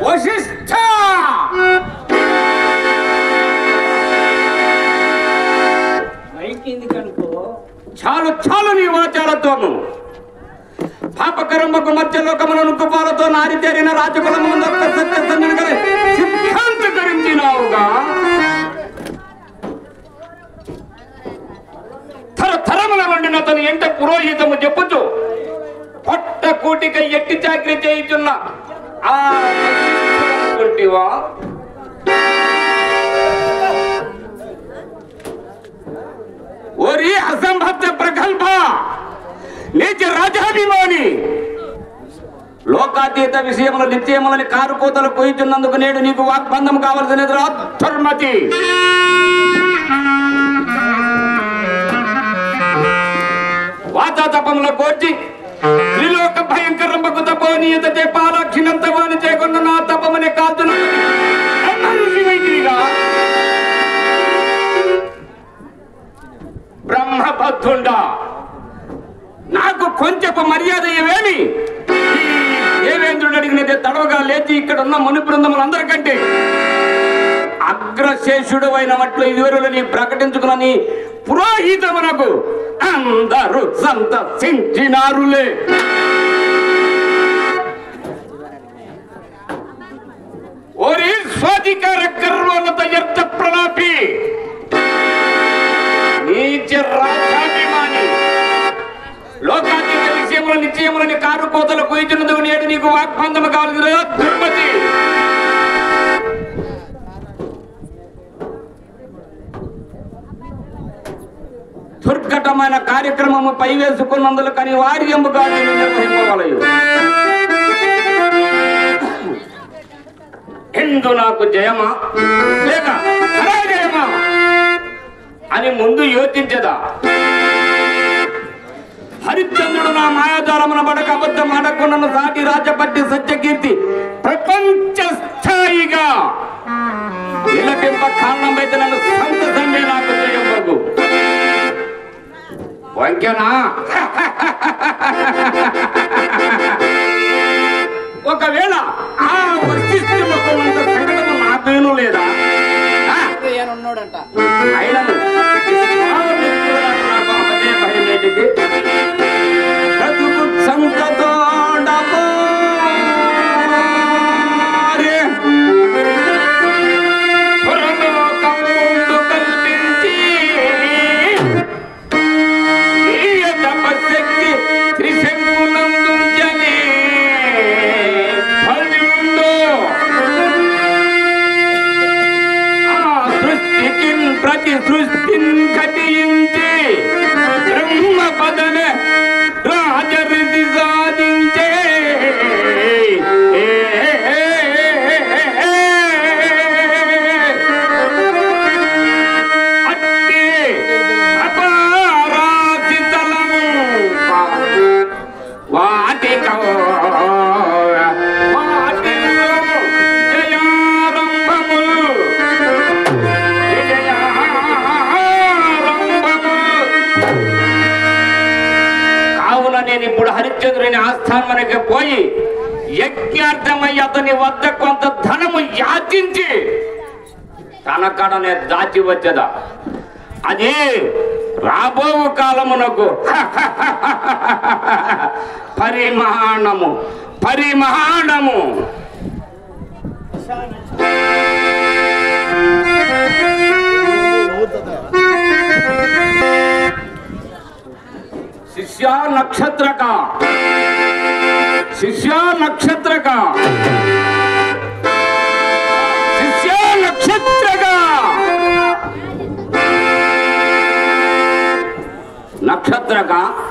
వశిష్ఠ చాలు చాలు నీ వాచాలతోను పాపకర్మకు మధ్యలోకములను కుపాలతో నారితేరిన రాజకులము సిద్ధాంతకరించినావుగా తరతరముల నుండి అతను ఎంత పురోహితము చెప్పుచు పొట్ట కూటిక ఎట్టి చాకరీ చేయుచున్న ఆ ఓరి అసంభక్త ప్రగల్భ నీచ రాజాభిమాని లోకాతీత విషయముల నిత్యములని కారు కోతలు పోయిచున్నందుకు నేడు నీకు వాగ్బంధం కావలసినది ధర్మతి. వాచా తపముల కోర్చి త్రిలోక భయంకరంబకు తపోనీయత పాలాక్షినంత వాణి చేయకుండా నా తపమని కాల్చున బ్రహ్మబద్ధుండా నాకు కొంచెపు మర్యాద ఇవేమి? దేవేంద్రుడు అడిగినదే తడవగా లేచి ఇక్కడ ఉన్న ముని బృందములందరికంటే అగ్రశేషుడు అయినట్లు ఇదివరని ప్రకటించుకుని పురోహితమునకు అందరూ సంతసించినారులే. ఓరి స్వాధికార గర్వోన్నత యర్థ ప్రణాపి నీచ రాజాభిమాని లోకాతీత విషయముల నిశ్చయములని కారు కోతలు కుయించినందుకు నేడు నీకు వాగ్బంధము కావాలి ధర్మతి. దుర్ఘటమైన కార్యక్రమము పై వేసుకున్నందుకు కానీ వార్యముగా నేను నిర్వహింపగలయు. ఎందు నాకు జయమా లేక పరాజయమా అని ముందు యోచించదా? హరిశ్చంద్రుడు నా మాయాదారమున పడక అబద్ధం ఆడకుండా సాటి రాజపట్టి సత్యకీర్తి ప్రపంచ స్థాయిగా విలపింప కారణమైతే నన్ను సంతసంగా నాకు జయంబగు వంకెనా? ఒకవేళ ఆ వశిష్ఠులకున్నంత సంఘటన నాకేనూ లేదా? అయినను సంతోడపో కల్పించి తపశక్తి త్రిశంకునందుంచని సృష్టికి ప్రతి సృష్టిని ఘటించి బ్రహ్మ పదనే రాజరిది సాధించే అట్టి అపారాజితలము వాటికో నేను ఇప్పుడు హరిశ్చంద్రుని ఆస్థానానికి పోయి యజ్ఞార్థమై అతని వద్ద కొంత ధనము యాచించి తన కడనే దాచి వచ్చదా? అదే రాబో కాలమునకు పరిమాణము शिष्या नक्षत्र का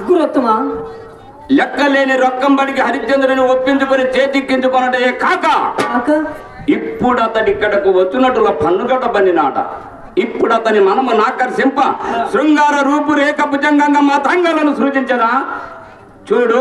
గురుత్తమా లెక్కలేని రొక్కం బడికి హరిశ్చంద్రుని ఒప్పించుకొని చేతిక్కించుకొనటే కాక ఇప్పుడు అతడి ఇక్కడకు వచ్చినట్టుగా పన్నుగట బండినాట. ఇప్పుడు అతని మనము నాకర్షింప శృంగార రూపురేఖ భుజంగంగా మా తంగలను సృజించదా? చూడు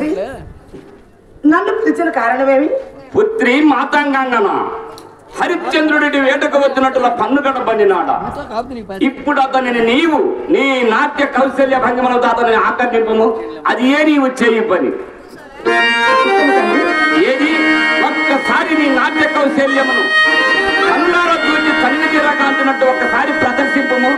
తండ్రి నన్ను పిలిచిన కారణమేమి? పుత్రి మాతాంగాంగన హరిశ్చంద్రుడి వేటకు వచ్చినట్టుల పన్నుగడ బండినాడ. ఇప్పుడు అతనిని నీవు నీ నాట్య కౌశల్య భంగిమలతో అతనిని ఆకర్షింపము. అది ఏ నీవు చేయి పని ఏది? ఒక్కసారి నీ నాట్య కౌశల్యమును కన్నార చూసి సన్నిధి రకాంటున్నట్టు ఒక్కసారి ప్రదర్శింపము.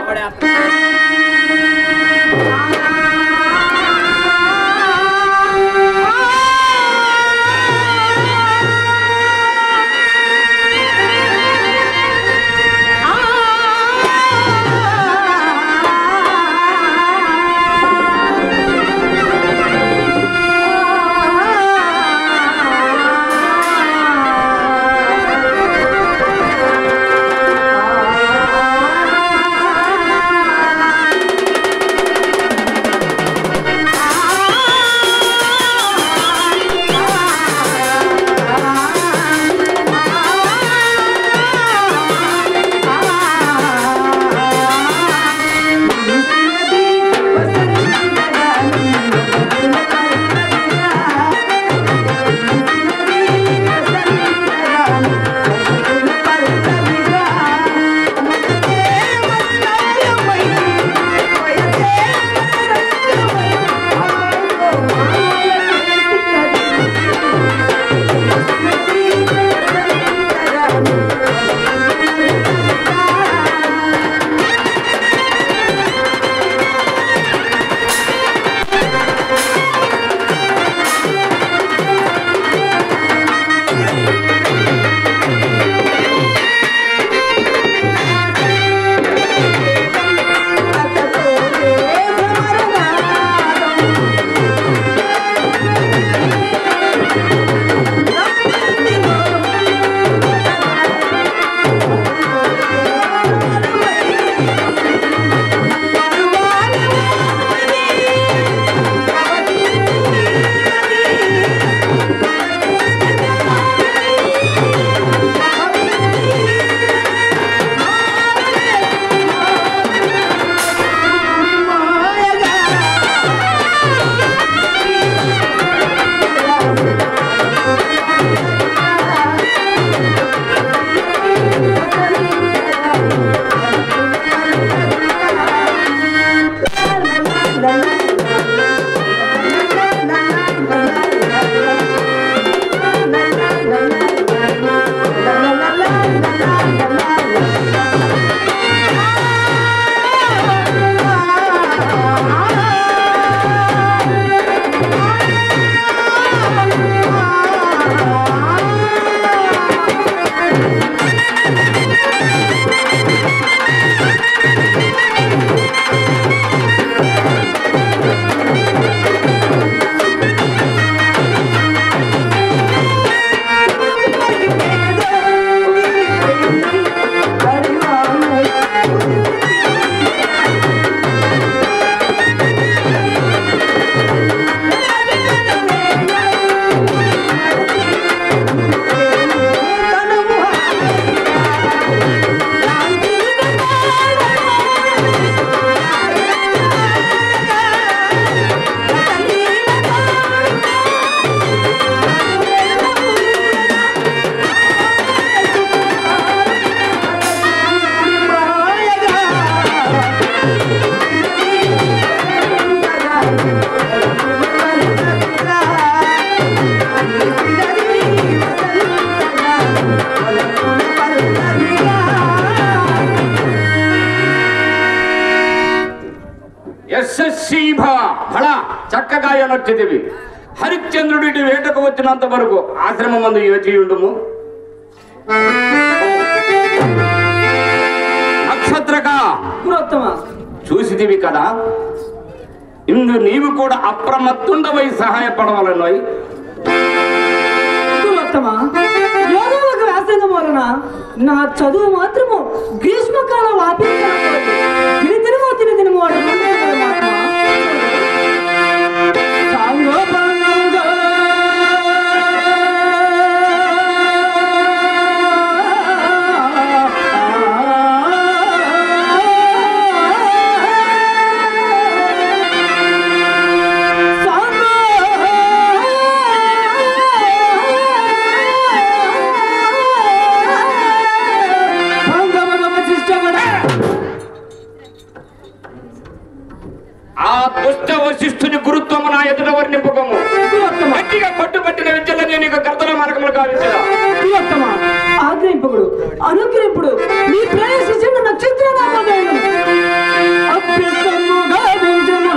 చక్కగా ఎనొచ్చిదివి. హరిశ్చంద్రుడి వేటకు వచ్చినంత వరకు ఆశ్రమం మందు యోచియుండుము. నక్షత్రక చూసిదివి కదా, ఇందు నీవు కూడా అప్రమత్తుండవై సహాయపడవాలన్నోయ్. ఏదో ఒక వ్యాసంగం వలన నా చదువు మాత్రము గ్రీష్మకాలం దినము ఇప్పుడు నీ ప్రవేశించిన నక్షత్ర నామధేయం అభ్యస్తముగా వింటును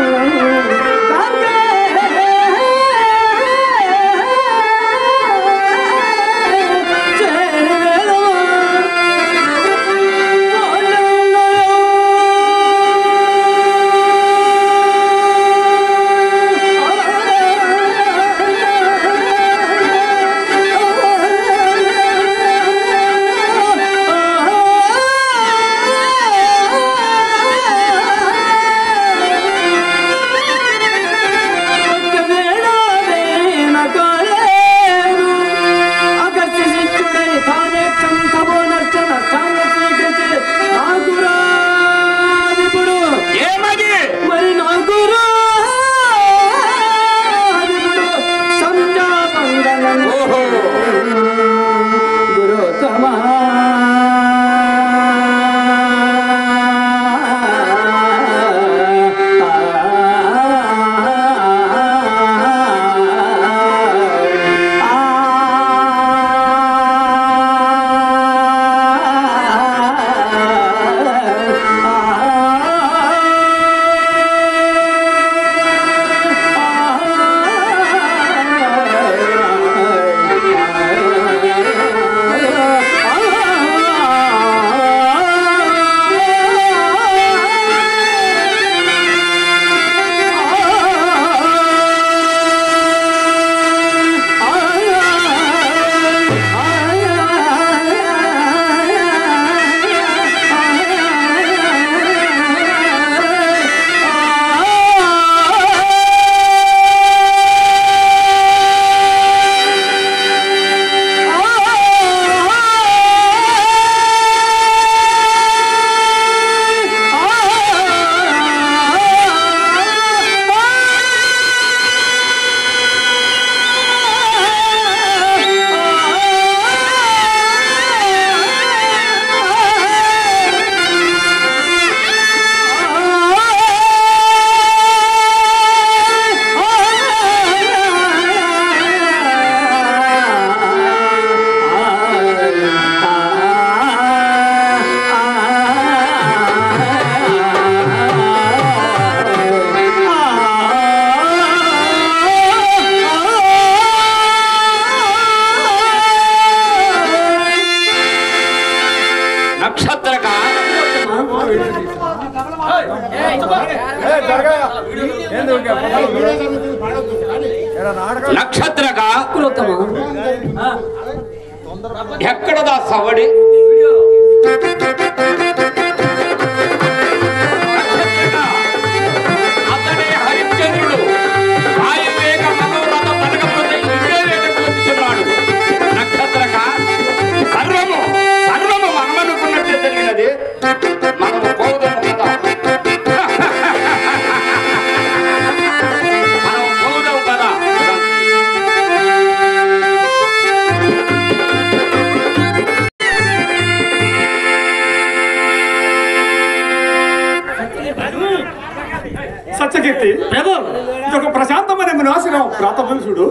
నక్షత్రగా ఎక్కడదా సవడి అతడే హరిశ్చంద్రుడు వాయువేగ మనోరథ పలకపోతే వచ్చుతున్నాడు. నక్షత్రగా సర్వము సర్వము మనమనుకున్నట్లే జరిగినది. మనము పోదాము కదా, మనం పోదాం కదా. సత్యకీర్తి ప్రభు, ఇదొక ప్రశాంతమైన వినాశనం ప్రాతములు చూడు.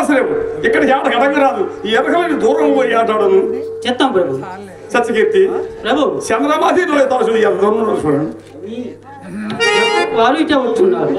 మనవాసలేవు ఇక్కడ ఆట గడగ రాదు ఈ ఎరకలని దూరం పోయి ఆటాడను చెప్తాం ప్రభు. సత్యకీర్తి ప్రభు చంద్రమాది తాసు ఎంత దూరం ఉన్నారు చూడండి. వారు ఇటే వస్తున్నారు.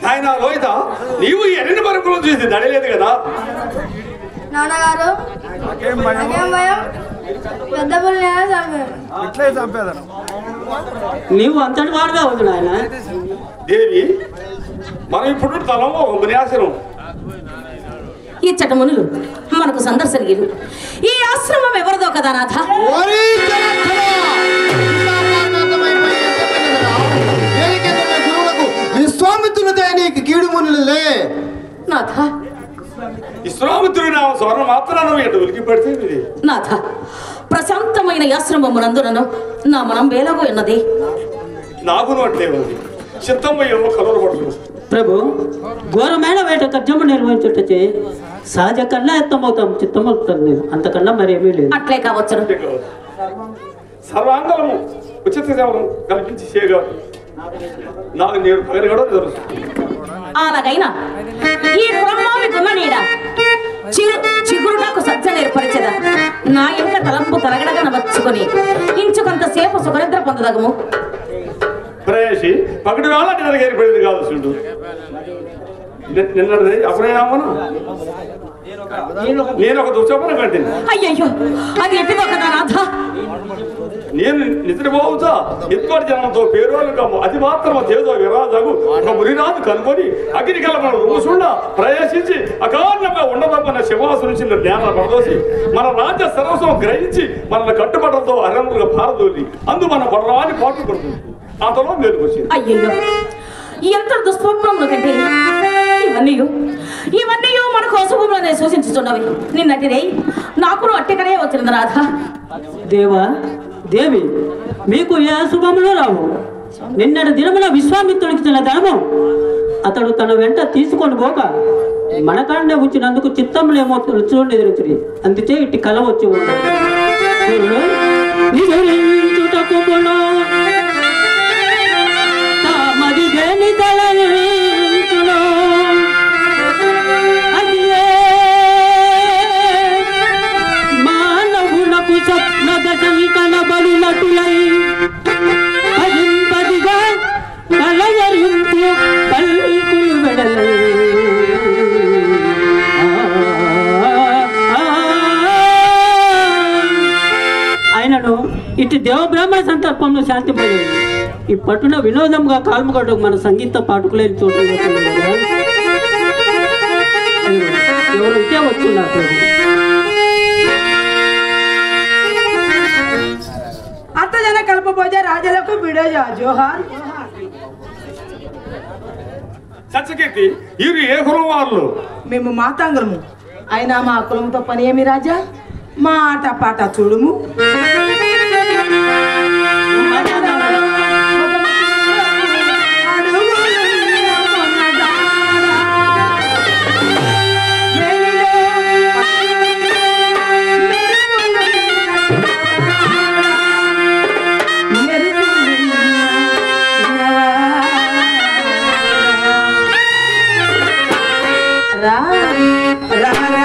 నాయన లోహిత నీవు ఎన్ని పరుపులు చూసి దడలేదు కదా. నాన్నగారు నాకేం భయం పెద్ద ఇట్లే చంపేదను నీవు అంతటి వాడుగా ఉంది నాయన. దేవి మనం ఇప్పుడు తలంలో ఉపన్యాసనం ఈ చటమునులు మనకు సందర్శనగిరు. ఈ ఆశ్రమం ఎవరిదో కదా నాథ. విశ్వామిత్రునిదే నీకు కీడు మునులే నాథ. విశ్వామిత్రుని నా స్వర్ణ మాత్రాన ఎటు ఉలికి పడితే నాథ, ప్రశాంతమైన ఆశ్రమమునందునను నా మనం వేలగో ఉన్నది. నాకు అట్లే ఉంది చిత్తమయ్యేమో కలవర పడుతుంది. ప్రభు ఘోరమైన వేట కర్జము నిర్వహించుటచే సహజ కన్నా ఎత్తమవుతాం, చిత్తమవుతాం. నేను అంతకన్నా మరేమీ లేదు. అట్లే కావచ్చు. సర్వాంగలము ఉచిత సేవలు కల్పించి చేయగా నాకు నేను పగలగడ తెలుసు. అలాగైనా ఈ బ్రహ్మావి గుణ నీడ చిగురుటకు సజ్జ ఏర్పరిచేదా నా యొక్క తలంపు తరగడగా వచ్చుకొని ఇంచుకొంతసేపు సుఖనిద్ర పొందదగము. ప్రవేశి పగటి వేళ నిన్నగా ఏర్పడింది కాదు చూడు. నిన్నది అప్పుడేమను నేను ఒక దుశ్చపన కట్టింది. అయ్యయ్యో, అది ఎట్టిదో కదా నాథ. నేను నిద్రపోవచ్చా ఎత్తువాడి జనంతో పేరోలు కమ్ము అది మాత్రం చేదో విరాజగు ఒక మురిరాజు కనుకొని అగ్ని కలపన రుసుండా ప్రవేశించి అకారణంగా ఉండదమ్మన్న శివాసు నుంచి జ్ఞానం పడదోసి మన రాజ్య సర్వస్వం గ్రహించి మనల్ని కట్టుబడలతో అరణ్యులుగా పారదోలి అందు మన పడరాని పాటు పడుతుంది. అంతలో మేలుకొచ్చింది. అయ్యయ్యో, ఎంత దుస్వప్నములు కంటే ఇవన్నీ మన కోసభూములనే సూచించుతున్నవి. నిన్నటిదే నాకును అట్టెకనే వచ్చింది రాధ. దేవా దేవి మీకు ఏ శుభములు రావు. నిన్నటి దినమున విశ్వామిత్రుడికి ఇచ్చిన ధనము అతడు తన వెంట తీసుకొని పోక మనకాడనే ఉంచినందుకు చిత్తములేమో రుచి ఎదురుచుడి. అందుచే ఇట్టి కల వచ్చి మానవులకు స్వప్న దశమి కనబడినటులై పదింపదిగా కలవరింపు పల్కులు వెడలై ఆయనను ఇటు దేవబ్రాహ్మణ సందర్భంలో శాంతింపలేదు. ఈ పట్టున వినోదంగా కాల్మగడ్డకు మన సంగీత పాటుకులేని చోటు ఎవరు ఇదే వచ్చున్నారు. అత్తజన కల్పపోజే రాజలకు బిడోజా జోహార్. సత్యకీర్తి వీరు ఏ కులం వాళ్ళు? మేము మాతాంగులము. అయినా మా కులంతో పని ఏమి రాజా? మా ఆట పాట చూడుము. రా రా రా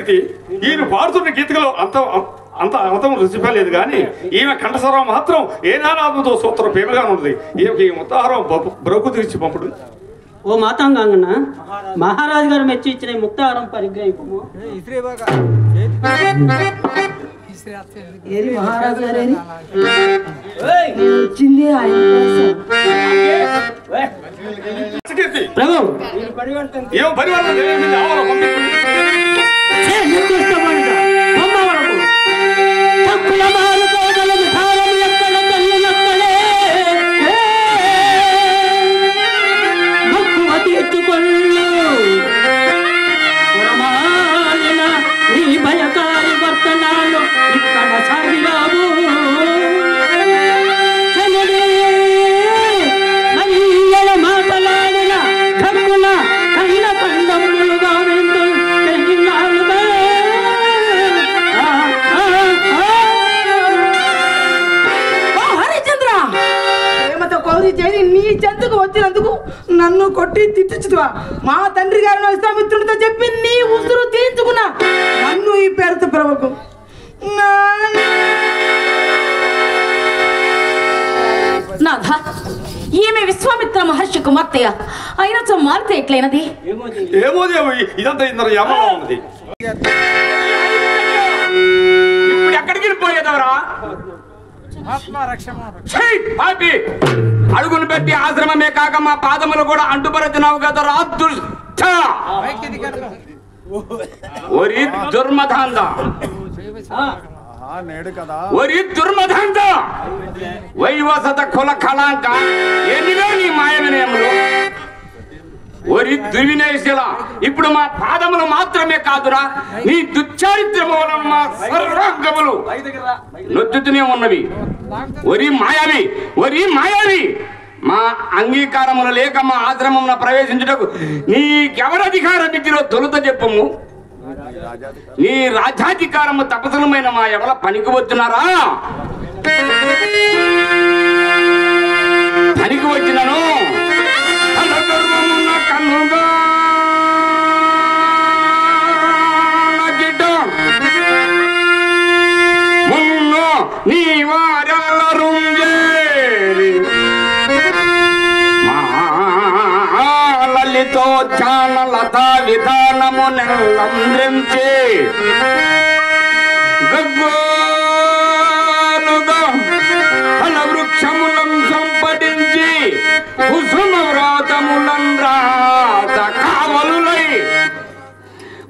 గీతి ఈయన పాడుతున్న గీతలో అంత అంతం రుచిపోలేదు కానీ ఈమె కంఠస్వరం మాత్రం ఏ నానాదంతో సూత్రం ప్రేమగా ఉంటుంది ఈమెకి ఈ ముక్తాహారం బ్రొక్కు తీర్చి పంపుడు. ఓ మాతాంగాంగన మహారాజు గారు మెచ్చి ఇచ్చిన ముక్తాహారం పరిగ్రహింపము. ఏరి మహారాజు గారేని వచ్చింది ఆయన ప్రభు ఏం పరివర్తన భయకారి వర్తనాలు ఇక్కడ సాగిరావు మాటలాడిన కన్నుల కళ్ళ కండములుగా వింటూ హరిచంద్ర ప్రేమతో కౌరి చేరి నీ చెంతకు వచ్చినందుకు నన్ను కొట్టి తిట్టుచువా మా తండ్రి గారిని విశ్వామిత్రుడితో చెప్పి నీ ఉసురు తీర్చుకున్నా నన్ను ఈ పేరుతో ప్రభకు నాథ ఈమె విశ్వామిత్ర మహర్షి కుమార్తెయ అయినచో మారితే ఎట్లయినది? ఏమో ఇదంతా ఇందరు యమలా ఉన్నది. ఇప్పుడు ఎక్కడికి వెళ్ళిపోయేదవరా? అడుగును పెట్టి ఆశ్రమమే కాక మా పాదములు కూడా అంటుపరచినావు కదా రాదుష్ట. ఒరి దుర్మధాంత ఒరి దుర్మధాంత వైవసత కుల కళాంక ఎన్నిలో నీ మాయ వినయములు. ఒరి దుర్వినయశీల ఇప్పుడు మా పాదములు మాత్రమే కాదురా నీ దుశ్చారిత్రము వలన మా సర్వాంగములు నొచ్చుతూనే ఉన్నవి. ఒరి మాయావి మా అంగీకారములు లేక మా ఆశ్రమమున ప్రవేశించుటకు నీకెవరధికారం ఇచ్చినో తొలుత చెప్పము. నీ రాజ్యాధికారము తపసలమైన మా ఎవల పనికి వచ్చినారా? పనికి వచ్చినను కన్నుగా మున్ను నీ వారెల్లరూ లలితో ధ్యానలత విధానము నెల్లంద్రించి గగ్గోలుగా ఫల వృక్షములను సంపడించి కుసుమ వ్రాతములను రాత కావలులై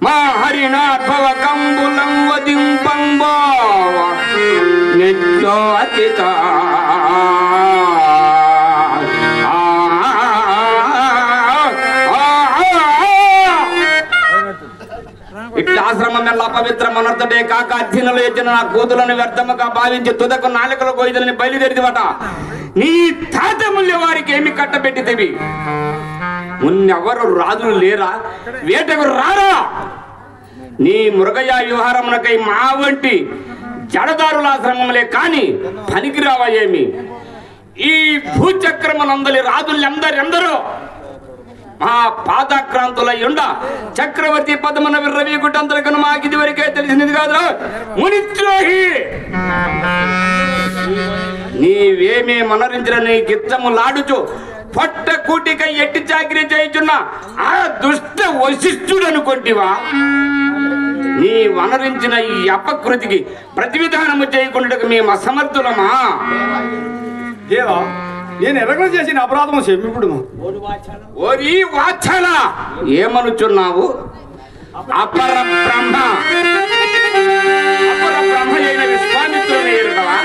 మా హరినాథవ కంబులం వదింపంబావ నిత్యో అతిత ఇట్లా ఆశ్రమం ఎలా పవిత్రమనర్తటే కాక అధ్యయనలు ఇచ్చిన నా కూతులను వ్యర్థముగా భావించి తుదకు నాలుకలు కొయ్యదని బయలుదేరిదివట. నీ తాత ముల్య వారికి ఏమి కట్టబెట్టితేవి? మున్నెవరు రాజులు లేరా? వేటకు రారా? నీ మృగయ వ్యవహారమునకై మా వంటి జడదారుల ఆశ్రమములే కాని పనికిరావా ఏమి? ఈ భూచక్రములందలి రాజులందరెందరో మా పాదాక్రాంతుల ఎండ చక్రవర్తి పదమున రవి గుట్టంతరకను మాకు ఇది వరకే తెలిసినది కాదురా మునిద్రోహి. నీవేమీ మనరించిన నీ గిత్తములాడుచు పొట్ట కూటిక ఎట్టి చాకిరీ చేయుచున్న ఆ దుష్ట వశిష్ఠుడు అనుకుంటివా? నీ వనరించిన ఈ అపకృతికి ప్రతివిధానము చేయకుండా మేము అసమర్థులమా? దేవా నేను ఎరగలు చేసిన అపరాధము క్షమింపుడు. ఓరి వాచల ఏమనుచున్నావు? అపర బ్రహ్మ అయిన విశ్వామిత్రుని ఎరుగవా?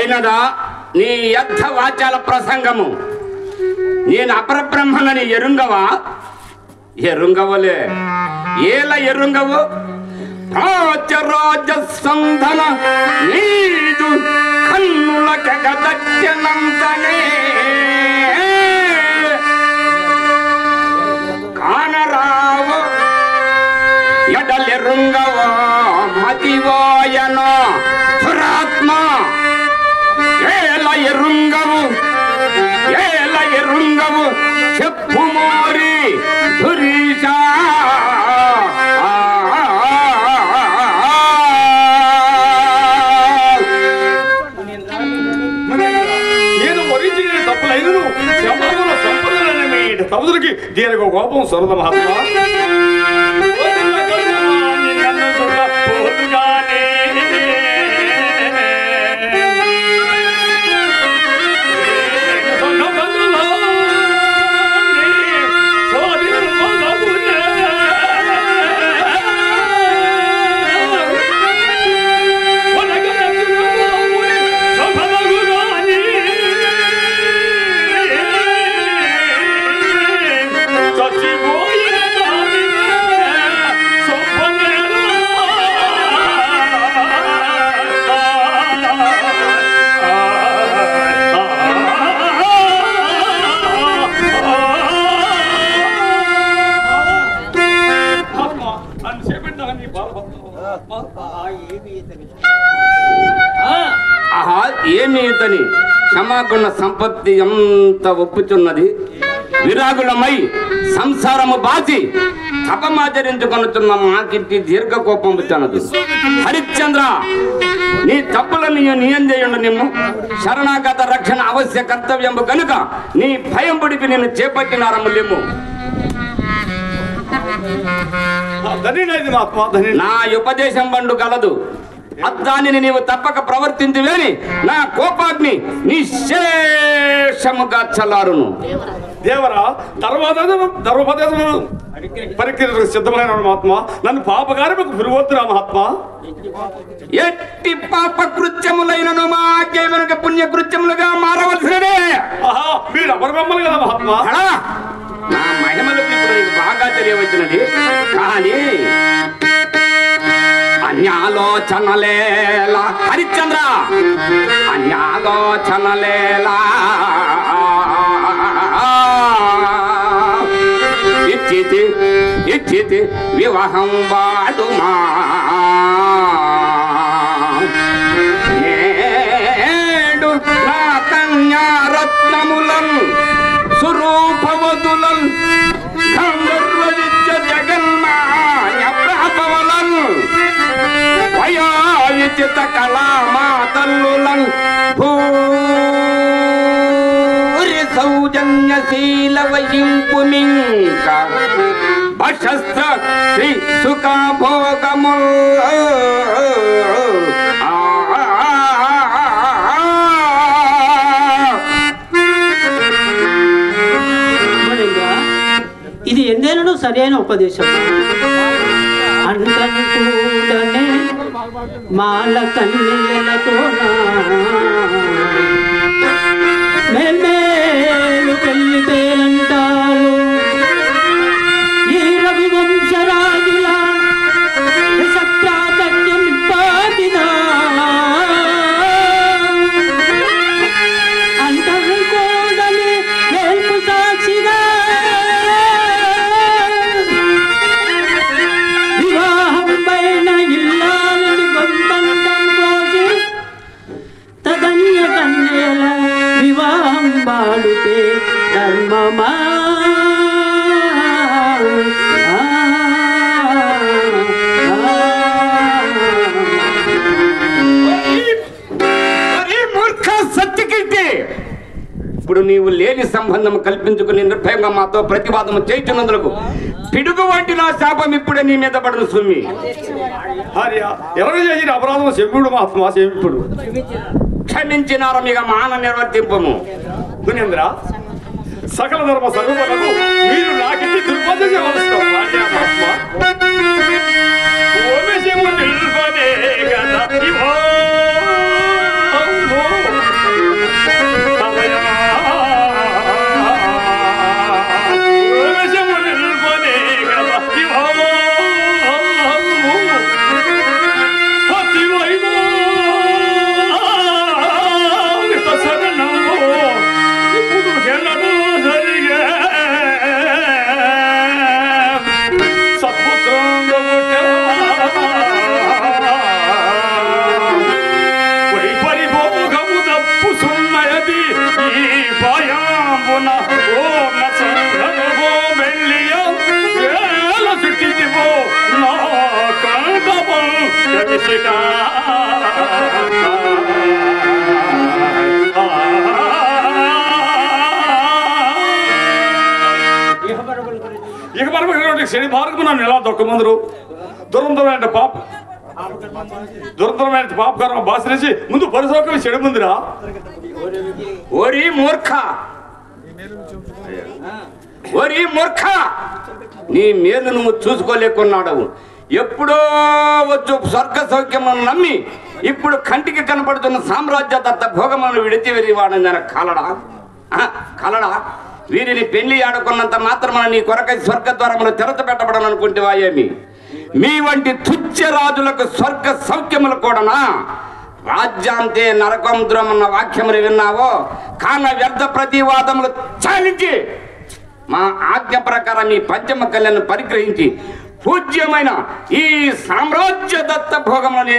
అయినదా నీ యర్థ వాచాల ప్రసంగము? నేను అపరబ్రహ్మనని ఎరుంగవా? ఎరుంగవలే. ఏల ఎరుంగవు? రాజరాజ సంధన నీదు కన్నుల కగదచ్చనంతనే కానరావు ఎడలెరుంగవా మతివాయన దురాత్మ. ఏల ఎరుంగవు, ఏల ఎరుంగవు చెప్పు మోరి ధురీషా. నేను ఒరిజినల్ తప్పులైనను క్షమాపణ సంపదలనే తమదురికి దీనికి ఒక కోపం సరద మహాత్మా. ఆహా, ఏమి ఇతని క్షమాగుణ సంపత్తి ఎంత ఒప్పుచున్నది. విరాగులమై సంసారము బాచి తపమాచరించుకొనుతున్న మాకిట్టి దీర్ఘ కోపము తనదు. హరిశ్చంద్ర, నీ తప్పులను నియంజేయుండు. నిమ్ము శరణాగత రక్షణ అవశ్య కర్తవ్యము కనుక నీ భయం పుడిపి నేను చేపట్టినారము నిమ్ము. నా ఉపదేశం బండు కలదు. దానిని నీవు తప్పక ప్రవర్తించువేని నా కోపాగ్ని నిశేషముగా చల్లారును. దేవరా, ధర్మోపదేశము పరిక్రియకు సిద్ధమైన మహాత్మా, నన్ను పాపకార్యముకు పురువద్దురా మహాత్మా. ఎట్టి పాప కృత్యములైనను మాకే వెనుక పుణ్య కృత్యములుగా మారవలసినదే. ఆహా, మీరు అపరబ్రహ్మలు కదా మహాత్మా. నా మహిమలు ఇప్పుడు నీకు బాగా తెలియవచ్చినది. కానీ అన్యాలోచనలేలా హరిశ్చంద్ర, అన్యాలోచనలేలా ఇచ్చితి ఇచ్చితి వివాహం వాడుమా. నేడు నా కన్యారత్నములం సురూపవతులం గంధర్వవిద్య జగన్మాయ ప్రాపవలం వయోవిచిత కళామాతల్లులం భూరి సౌజన్యశీల వయింపుమింక వశస్త్ర శ్రీ సుఖ భోగముల్ ఇది ఎందేనూ సరైన ఉపదేశం. అంతను కూడనే మాల కన్నెలతో మేలు పెళ్లి పేరంటారు. ఈ రవి వంశరాజుల సత్యాకన్యం ఇబ్బాదిదా. అంతను కూడనే వేల్పు సాక్షిగా వివాహం పైన ఇల్లాలని గొంతంతం కోసి తదన్య కన్యల వివాహం బాడుతే ధర్మమా. మూర్ఖ సత్యకీర్తి, ఇప్పుడు నీవు లేని సంబంధం కల్పించుకుని నిర్భయంగా మాతో ప్రతివాదము చేయించినందుకు పిడుగు వంటి నా శాపం ఇప్పుడే నీ మీద పడను. సుమి ఎవరు చేసిన అపరాధం చెప్పుడు మహాత్మా, చెప్పుడు క్షమించినారు ఇక మాన నిర్వర్తింపము. గుణేంద్ర, సకల ధర్మ సర్వములకు మీరు నాకిచ్చి దుర్పదేశం మహాత్మా. ఓ విషయము నిల్వనే కదా ఇక మనకు శని మార్గం నన్ను ఎలా దొక్కమందరు దురంతమైన పాపకారం బాసినేసి ముందు పరిసోకం చెడు ముందురా. ఓరి మూర్ఖ, ఓరి మూర్ఖ, నీ మేలు నువ్వు చూసుకోలేకున్నాడు. ఎప్పుడో వచ్చు స్వర్గ సౌఖ్యములను నమ్మి ఇప్పుడు కంటికి కనపడుతున్న సామ్రాజ్య దత్త భోగములను విడిచి వెరివాడని కలడా కలడా. వీరిని పెళ్లి ఆడుకున్నంత మాత్రమే నీ కొరకై స్వర్గ ద్వారములు తెరత పెట్టబడను అనుకుంటేవా ఏమి? మీ వంటి తుచ్చ రాజులకు స్వర్గ సౌఖ్యములు కూడానా? రాజ్యాంతే నరకంద్రం అన్న వాక్యములు విన్నావో కాన వ్యర్థ ప్రతివాదములు చాలించి మా ఆజ్ఞ ప్రకారం ఈ పంచమ కళ్యాణ్ పరిగ్రహించి పూజ్యమైన ఈ సామ్రాజ్య దత్త భోగములను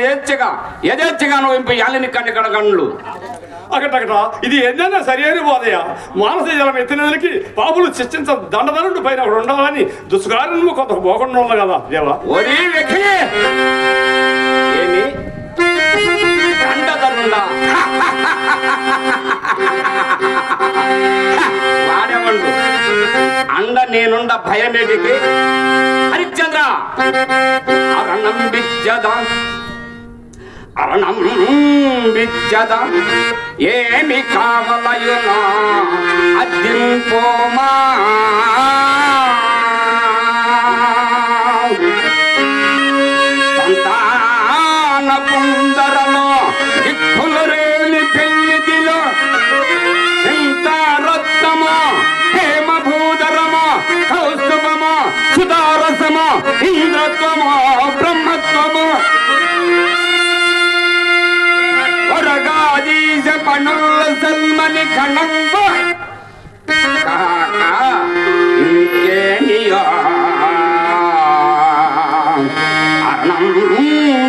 యథేచ్ఛగా అనుభవింప యాలిని కనికడగండ్లు. అకటకట ఇది ఎన్నైనా సరియైన బోధయ. మానస జలం ఎత్తినదానికి పాపులు శిక్షించ దండదనుడు పైన ఒకడు ఉండాలని దుష్కార్యము కొంత పోకుండా ఉండాలి కదా దేవా. ఒరే వ్యక్తి, ఏమి దండదనుడా? వాడేమండు అండ నేనుండ భయమేటికి? హరిశ్చంద్ర అరణం విద్యదా, అరణం విద్యదా, ఏమి కావలయునా అద్దింపోమా. సంతాన పుందరలో దిక్కులు రేని పెళ్లిదిలో చింతారత్నమో హేమభూధరమో కౌస్తుభమో సుధారసమో ఇంద్రత్వమో బ్రహ్మత్వమో వరగాదీశ పనుల సల్మని కణంబ కాక ఇంకేనియో అరణం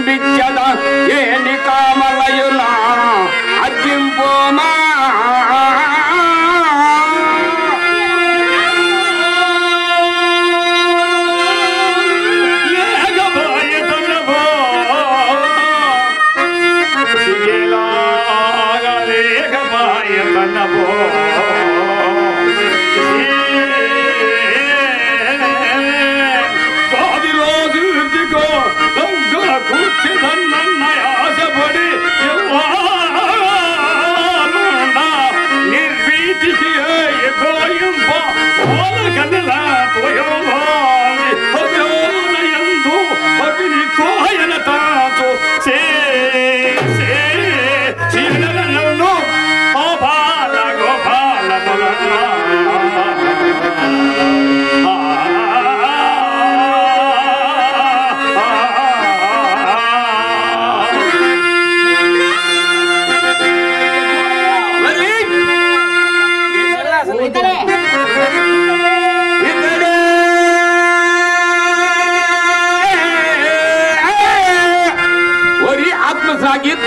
విద్యద ఏని కామలయునా అద్దింపోమా.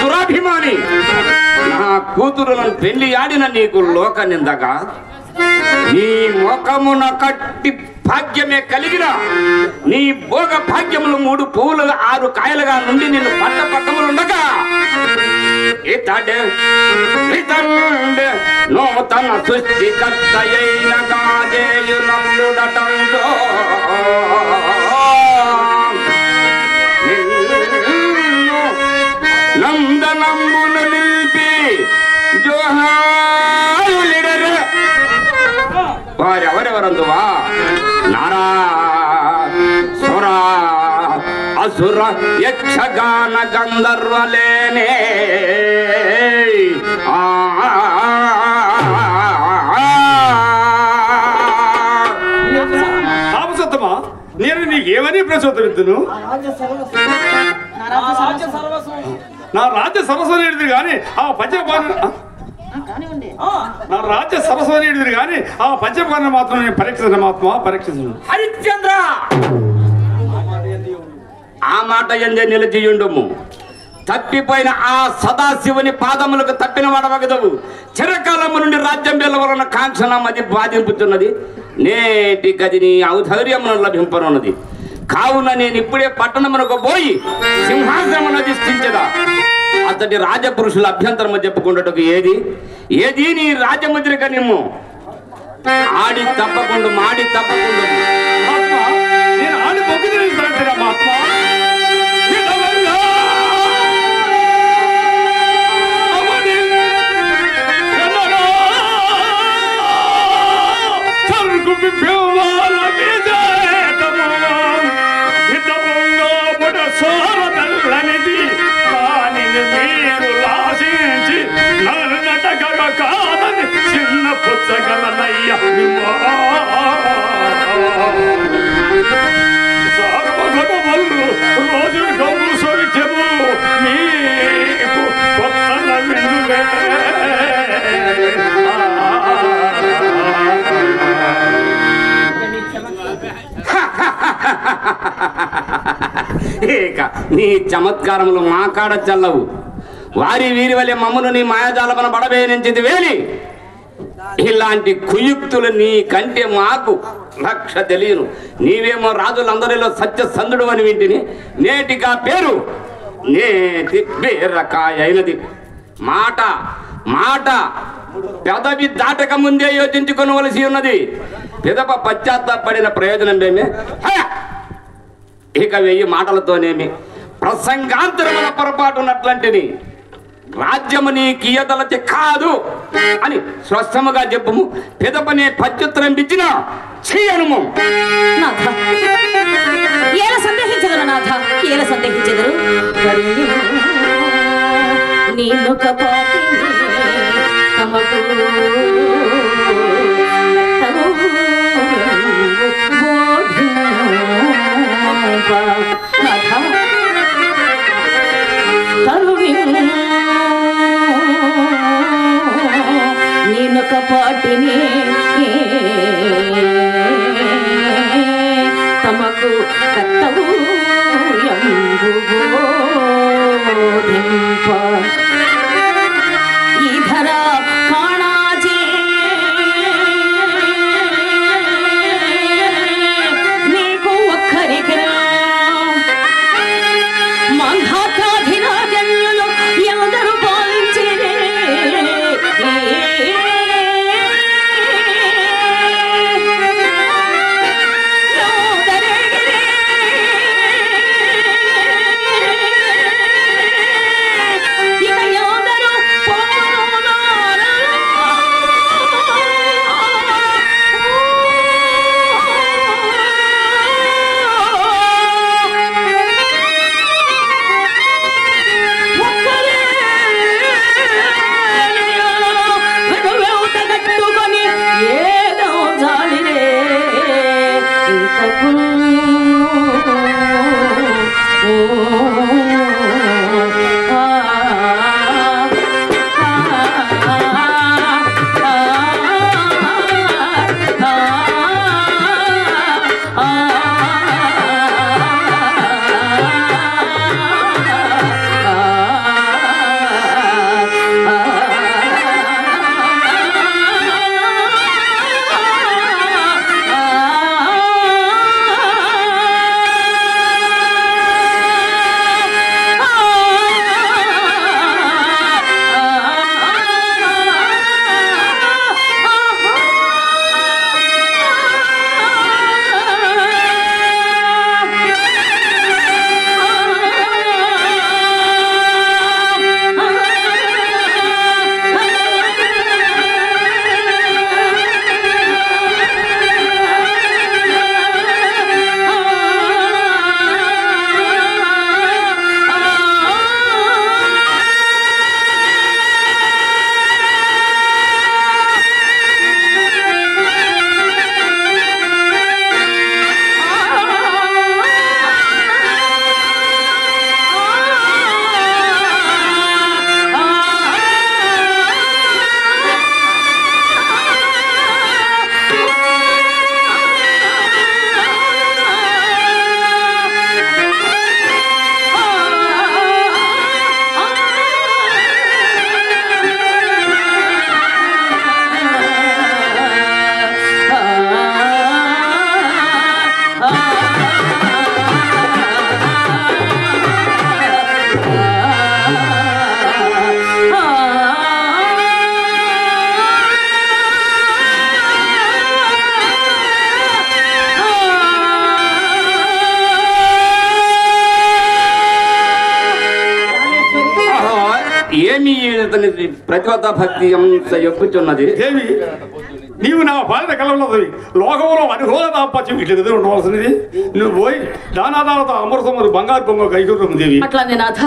దురాభిమాని, నా కూతురులను పెళ్లి ఆడిన నీకు లోక నిందగా నీ ముఖమున కట్టి భాగ్యమే కలిగిన నీ భోగ భాగ్యములు 3 పువ్వులుగా 6 కాయలుగా నుండి నిన్ను పట్ట పక్కములుండగా ఇతడే ఇతండే నూతన సృష్టికర్త అయిన గాదేయు నల్లుడటంతో నందనంబును నిలిపి జోహారులిడరు. వారెవరెవరందువా? నారా సుర అసుర యక్షగాన గంధర్వలేనే తాపసత్తమా, నేను నీకేమని ప్రచోదరిద్దును? నా రాజ్య సరస్వతి కానీ ఆ పంచపాలన నా రాజ్య సరస్వతి కానీ ఆ పంచపాలన మాత్రం నేను పరీక్షించను. హరిశ్చంద్ర, ఆ మాట ఎందే నిలిచియుండుము. తప్పిపోయిన ఆ సదాశివుని పాదములకు తప్పిన వాడవగదవు. చిరకాలము నుండి రాజ్యం వెళ్ళవలన కాంక్షణ అది బాధింపుతున్నది. నేటి గది నీ ఔదార్యమును లభింపనున్నది. కావున నేను ఇప్పుడే పట్టణమునకు పోయి సింహాసనమును అధిష్ఠించదా అతడి రాజపురుషుల అభ్యంతరము చెప్పుకుంటకు ఏది నీ రాజముద్రిక నిమ్ము ఆడి తప్పకుండా మాడి తప్పకుండా నేను ఆడి పొగ్గు మహాత్మా చిన్న పుచ్చగలనయ్య సార్వగొడవల్లు రోజు గౌరు సౌఖ్యము నీకు కొత్త నవ్విందులే ఇక నీ చమత్కారములు మా కాడ చల్లవు వారి వీరి వలె మమ్మను నీ మాయాజాలమన బడవేనించింది వేలి ఇలాంటి కుయుక్తులు నీ కంటే మాకు లక్ష తెలియను నీవేమో రాజులందరిలో సత్యసంధుడు అని వింటిని నేటిగా పేరు నేటి బీరకాయ అయినది మాట మాట పెదవి దాటక ముందే యోచించుకొనవలసి ఉన్నది పిదప పశ్చాత్తాపడిన ప్రయోజనం ఏమే ఇక 1000 మాటలతోనేమి ప్రసంగాంతరముల పొరపాటున్నట్లాంటిని రాజ్యము నీ కీయదలతి కాదు అని స్పష్టముగా చెప్పుము పిదపనే పత్యుత్తరం ఇచ్చిన చేయనుము నాథ ఏల సందేహించదరు నాథ ఏల సందేహించదరు నిన్ను కపాటిని తమకు నాథ తరుణి నేను కపాటిని తమకు కర్తవు ఎంబుబోధింప ఏమి ఇతని ప్రతివత భక్తి అంత ఎక్కుచున్నది? దేవి నీవు నా బాధ్యత కలవన్నది లోకంలో అనుకూల దాంపత్యం ఇట్లా ఎదురు ఉండవలసినది. నువ్వు పోయి దానాదానతో అమృతములు బంగారు పొంగ కైకూరం దేవి. అట్లానే నాథ.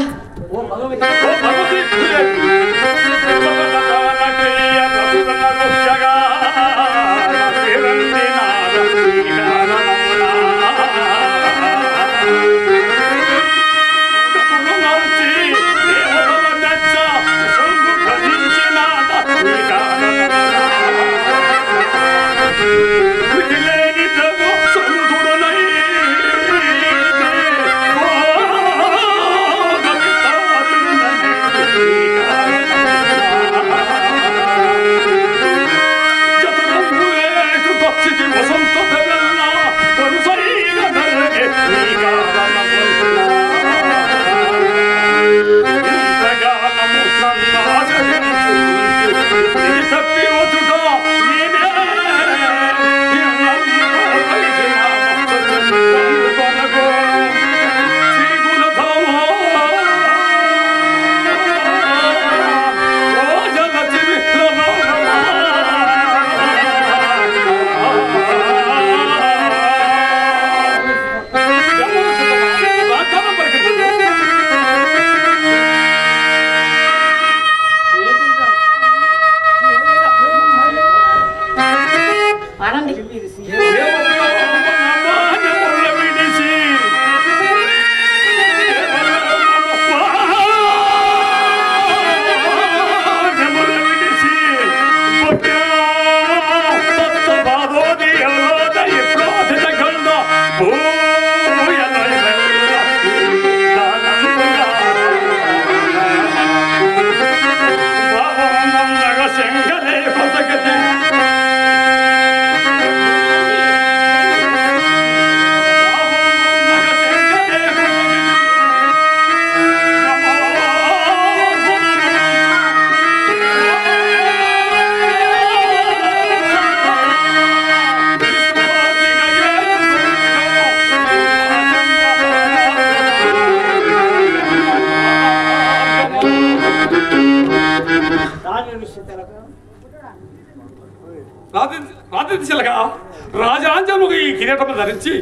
రాజాంజముగా ఈ కిరీటము ధరించి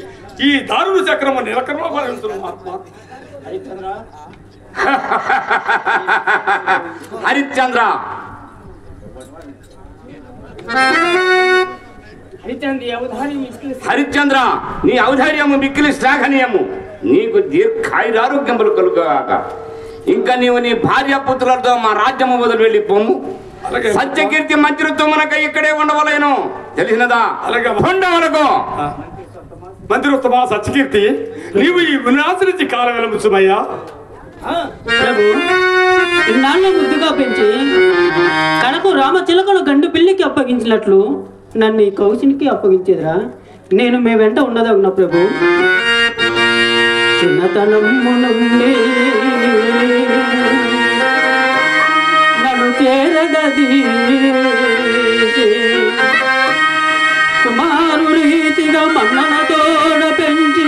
ఈ దారుణ చక్రము నిలకరలో హరిశ్చంద్ర, హరిశ్చంద్ర, నీ ఔదార్యము మిక్కిలి శ్లాఘనీయము. నీకు దీర్ఘాయురారోగ్యములు కలుగాక. ఇంకా నీవు నీ భార్య పుత్రులతో మా రాజ్యము వదిలి వెళ్ళి పొమ్ము. సత్యకీర్తి మంత్రిత్వమునక ఇక్కడే ఉండవలేను, తెలిసినదా? ఉండవలకు మంత్రిత్వమా సత్యకీర్తి, నీవు ఈ వినాశరించి కాలం వెలుముచుమయ్యా. ప్రభు, ఇన్నాళ్ళు ముద్దుగా పెంచి కడకు రామచిలకను గండు పిల్లికి అప్పగించినట్లు నన్ను ఈ కౌశినికి అప్పగించేదిరా. నేను మీ వెంట ఉండదగున ప్రభు. చిన్నతనము నుండి నన్ను చేరగది కుమారు రీతిగా మన్ననతోడ పెంచి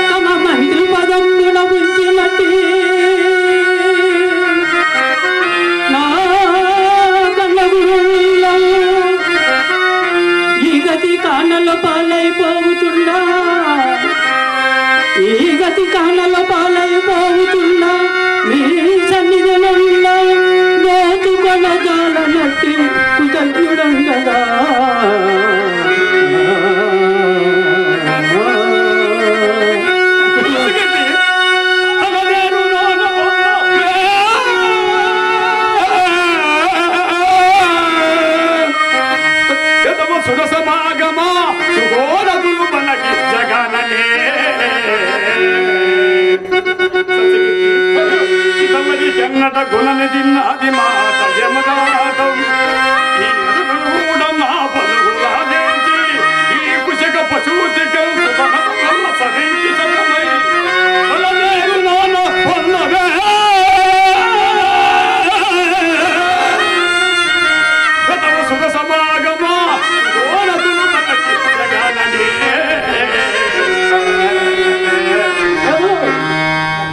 తమ మంత్రి పదమున ఉంచినట్టి నా కన్నగురుల్లో ఈ గతి కానల పాలైపోతున్నా, ఈ గతి కానల పాలైపోతున్నా. మీ సన్నిధిలో దోచుకొన జాలనట్టి కృతజ్ఞుడం కదా. సుగసమాగమా సుగోరదులు మనకి జగననే జన్నట గుణనిధి నాది మాట జమదాటం ఈ మా పలుగులాదేంటి ఈ కుశక పశువుతి సరించి చక్కమై నాన్న పొన్నవే సుఖ సమాగమా ఓనదులు మనకి జగననే.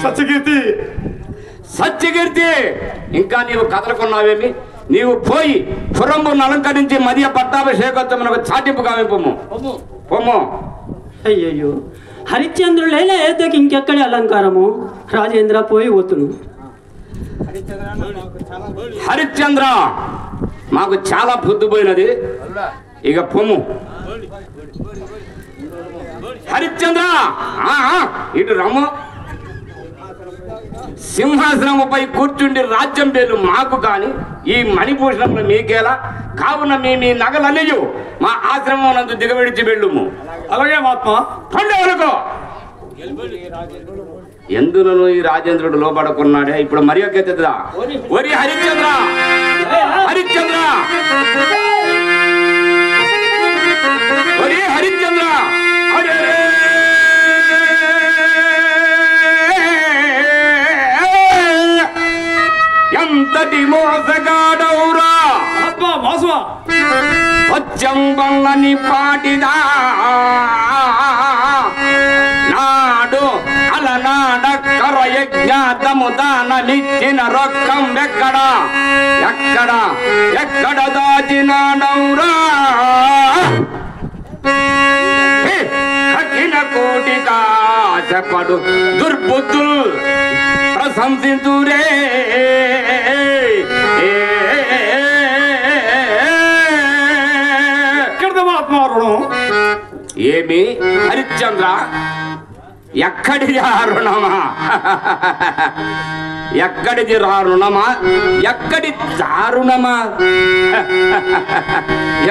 సత్యకీర్తి, సత్యకీర్తి, ఇంకా నీవు కదలకున్నావేమి? నీవు పోయి పురంబును అలంకరించి మధ్య పట్టాభిషేకోత్సవమునకు చాటింపు కావింపము. పొమ్ము. అయ్యయ్యో, హరిశ్చంద్రులైన ఏదకి ఇంకెక్కడి అలంకారము? రాజేంద్ర పోయి పోతును. హరిశ్చంద్ర, మాకు చాలా పొద్దుపోయినది, ఇక పొమ్ము. హరిశ్చంద్ర, ఇటు రమ్ము. సింహాసనముపై కూర్చుండి రాజ్యం పేర్లు మాకు కాని ఈ మణిభూషణంలో మీకేలా? కావున మీ నగలన్నయు మా ఆశ్రమం నందు దిగవిడిచి వెళ్ళుము. అలాగే మహాత్మా. పండుగలకు ఎందులను ఈ రాజేంద్రుడు లోపడుకున్నాడే. ఇప్పుడు మరి ఒక ఎత్తుదా. ఒరి హరిశ్చంద్ర, హరిశ్చంద్ర, ఒరి హరిశ్చంద్ర, ఎంతటి మోసగాడవురా మోసమా? వచ్చం వల్లని పాటిదా నాడు అలనాడక్కర యజ్ఞాతము దానమిచ్చిన రొక్కం ఎక్కడ దాచినాడవురా? కఠిన కోటి కాశపడు దుర్బుద్ధులు ప్రశంసించురే. ఏమి హరిశ్చంద్ర, ఎక్కడిది రుణమా? ఎక్కడిది రుణమా? ఎక్కడి దారుణమా?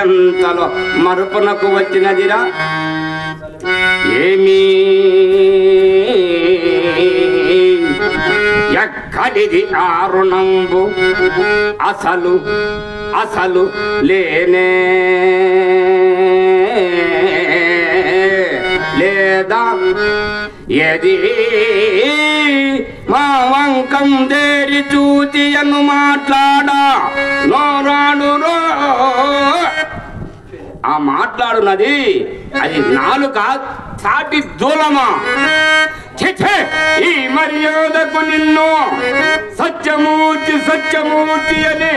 ఎంతలో మరుపునకు వచ్చినదిరా. ఏమి ఎక్కడిది ఆరుణంబు? అసలు లేనే లేదా? ఏది మా వంకం దేరి చూచి అను మాట్లాడా నోరాడు. ఆ మాట్లాడున్నది అది నాలుక సాటి దూలమా? ఈ మర్యాదకు నిన్ను సత్యమూర్తి అని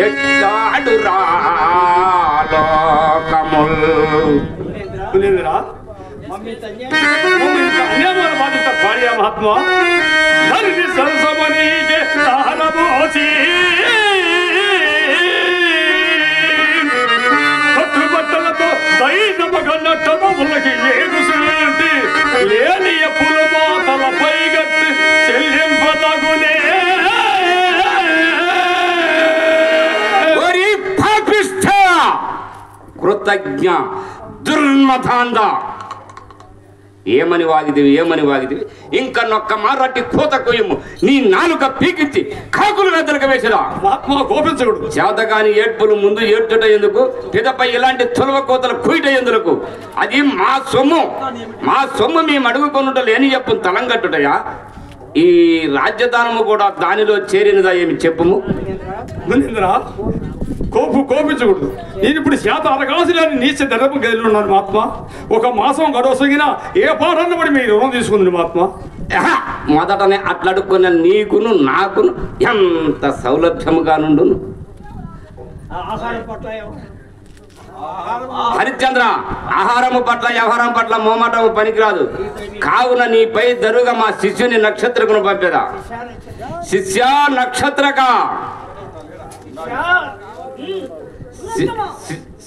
ఎట్లాడు మహాత్మా. సరసమనీకే తాళమోచి కట్టుబట్టలతో దైనమగన్నట్టులకి లేని ఎప్పులు మాతల పైగట్టి చెల్లింపదగులే. కృతజ్ఞ దుర్మతాండ, ఏమని వాగిదివి? ఇంకా నొక్క మారటి కోత కొయ్యము. నీ నాలుక పీకించి కాకులు వెదలకు వేసిరా. కోపించకూడదు. చేతగాని ఏడ్పులు ముందు ఏడ్చుట ఎందుకు? పిదపై ఇలాంటి తులవ కోతలు కుయిట ఎందుకు? అది మా సొమ్ము మేము అడుగుకొనుట లేని చెప్పు తలంగట్టుటయా? ఈ రాజ్యదానము కూడా దానిలో చేరినదా ఏమి చెప్పుము. కోపించకూడదు. నేను ఇప్పుడు శాత అరగాల్సిన నీచ ధరపు గదిలో ఉన్నాను మహాత్మ. ఒక మాసం గడవసగిన ఏ పాఠాన్ని పడి మీరు రుణం తీసుకుంది మహాత్మ. మొదటనే అట్లడుకున్న నీకును నాకును ఎంత సౌలభ్యముగా నుండు. హరిశ్చంద్ర, ఆహారము పట్ల వ్యవహారం పట్ల మోమటము పనికిరాదు. కావున నీపై దరుగా మా శిష్యుని నక్షత్రకును పంపేదా. శిష్య నక్షత్రక,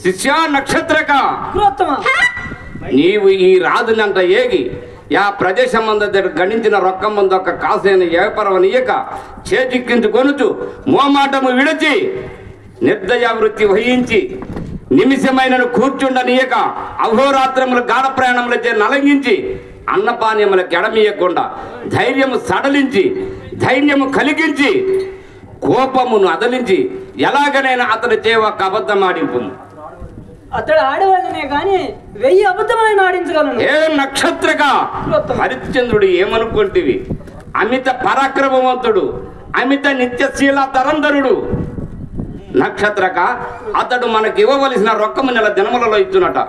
శిష్య నక్షత్రక, నీవు ఈ రాజునంట ఏగి యా ప్రదేశం దగ్గర గణించిన రొక్కం మంది ఒక కాసైన ఏపరవనీయక చేజిక్కించుకొనుచు మోమాటము విడిచి నిర్దయ వృత్తి వహించి నిమిషమైనను కూర్చుండనీయక అహోరాత్రములు గాఢ ప్రయాణములచే నలంగించి అన్నపానీయములకు ఎడమీయకుండా ధైర్యము సడలించి ధైర్యము కలిగించి కోపమును అదలించి ఎలాగనైనా అతని చే ఒక అబద్ధం ఆడింపు. అతడు ఆడవాళ్ళనే కానీ 1000 అబద్ధములను ఆడించగలను. ఏ నక్షత్రక, హరిశ్చంద్రుడు ఏమనుకుంటివి? అమిత పరాక్రమవంతుడు, అమిత నిత్యశీల తరంధరుడు. నక్షత్రక, అతడు మనకి ఇవ్వవలసిన రొక్కము నెల దినములలో ఇచ్చునట.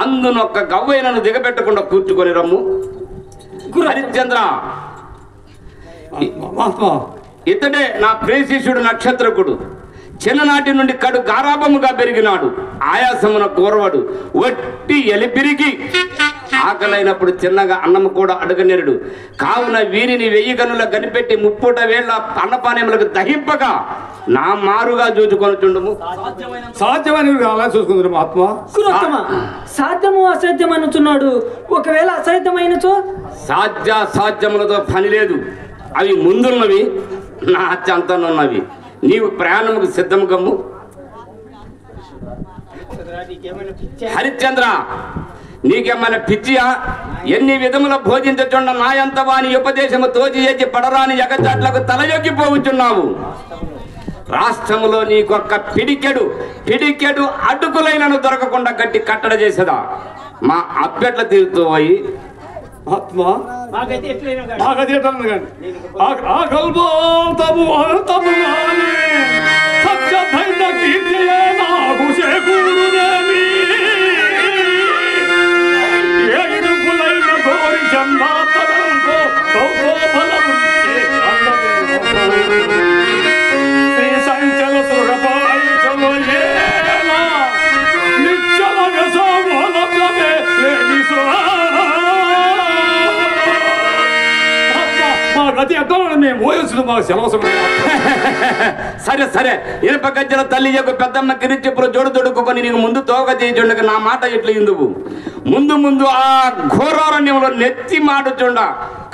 అందునొక్క గవ్వైనను దిగబెట్టకుండా కూర్చుకొని రమ్ము. హరిశ్చంద్ర, ఇతడే నా ప్రేశిష్యుడు నక్షత్రకుడు. చిన్ననాటి నుండి కడు గారాభముగా పెరిగినాడు. ఆయాసమున కోరవడు, వట్టి ఎలిపిరిగి ఆకలైనప్పుడు చిన్నగా అన్నము కూడా అడగనేరుడు. కావున వీరిని 1000 గనుల కనిపెట్టి 30 వేళ్ల అన్నపానములకు దహింపగా నా మారుగా చూచుకొనుచుండుము. సాధ్యమైన చూసుకుంటారు ఆత్మ. సాధ్యము అసాధ్యం అనుచున్నాడు. ఒకవేళ అసాధ్యమైనచో సాధ్యములతో పని లేదు. అవి ముందున్నవి, నా చెంతనున్నవి. నీవు ప్రయాణముకు సిద్ధము కమ్ము. హరిశ్చంద్ర, నీకేమైనా పిచ్చియా? ఎన్ని విధముల భోజించుచుండ నాయంత వాని ఉపదేశము తోచి పడరాని ఎగచాట్లకు తలయొగ్గిపోవచ్చున్నావు. రాష్ట్రములో నీకొక్క పిడికెడు అడ్డుకులైనను దొరకకుండా గట్టి కట్టడ చేసేదా? మా అబ్బెట్ల తీరుతూ పోయి ఆత్మ మాకైతే ఎట్లా కానీ ఆ కల్పము అంతము సత్య ధైర్య కీర్తియే నాకు చేకూరునేమి. ఏ ఇడుపులైన గోరి జన్మాంతరంతో కౌతోఫలము శ్రీ సంచల సురపాయిచలో ఏనా నిశ్చల వ్యసమోలమే లేనిసో. సరే సరే, ఇనుప గజ్జల తల్లి యొక్క పెద్దమ్మ కిరిచెప్పులు జోడు తొడుక్కుని నీకు ముందు తోక చేయుచుండగా నా మాట ఇట్లు ఇందువు. ముందు ఆ ఘోరారణ్యంలో నెత్తి మాడుచుండ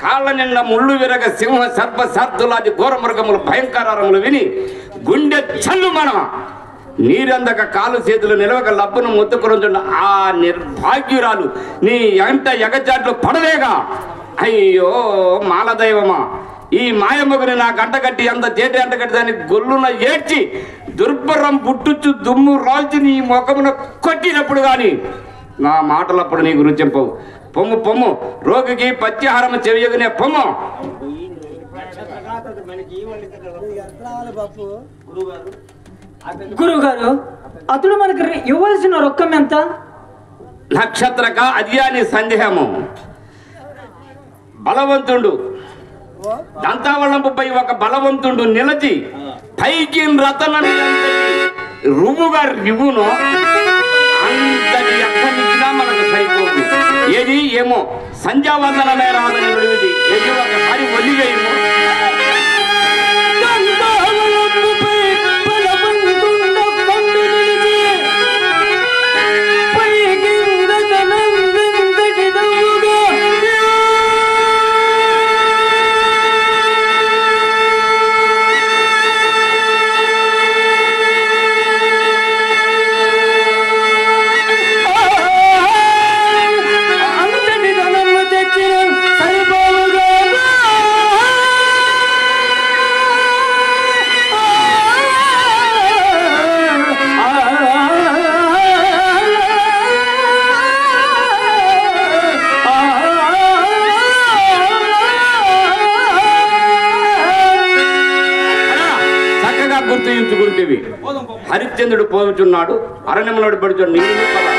కాళ్ళ నిండా ముళ్ళు విరగ సింహ సర్ప సార్థులాది ఘోర మృగములు భయంకరములు విని గుండె చల్లు మనం నీరందక కాలు చేతులు నిలవక లబ్బును ముత్తుకురుచుండ ఆ నిర్భాగ్యురాలు నీ ఎంట ఎగచాట్లు పడవేగా. అయ్యో మాలదైవమా, ఈ మాయమ్మగుని నా గంటగట్టి అంత చేతి అంటగట్టి దాన్ని గొల్లున ఏడ్చి దుర్భరం పుట్టుచ్చు దుమ్ము రాల్చి నీ ముఖమున కొట్టినప్పుడు కానీ నా మాటలప్పుడు నీకు రుచింపవు. పొమ్ము రోగికి పత్యాహారం చెవియగునే పొమ్ము. గురువు గారు, అతడు మనకు ఇవ్వాల్సిన రొక్కం ఎంత? నక్షత్రక అది అని సందేహము. బలవంతుడు దంతావళంపై ఒక బలవంతుడు నిలచి పైకి రతనని రువ్వుగా రివ్వును అంతటి ఎక్కడికినా మనకు సరిపోదు. ఏది ఏమో సంధ్యావందనమే రాదని విడివిది ఏది ఒకసారి ఒలివేయము. హరిశ్చంద్రుడు పోచున్నాడు, అరణ్యంలో పడుచున్నాడు.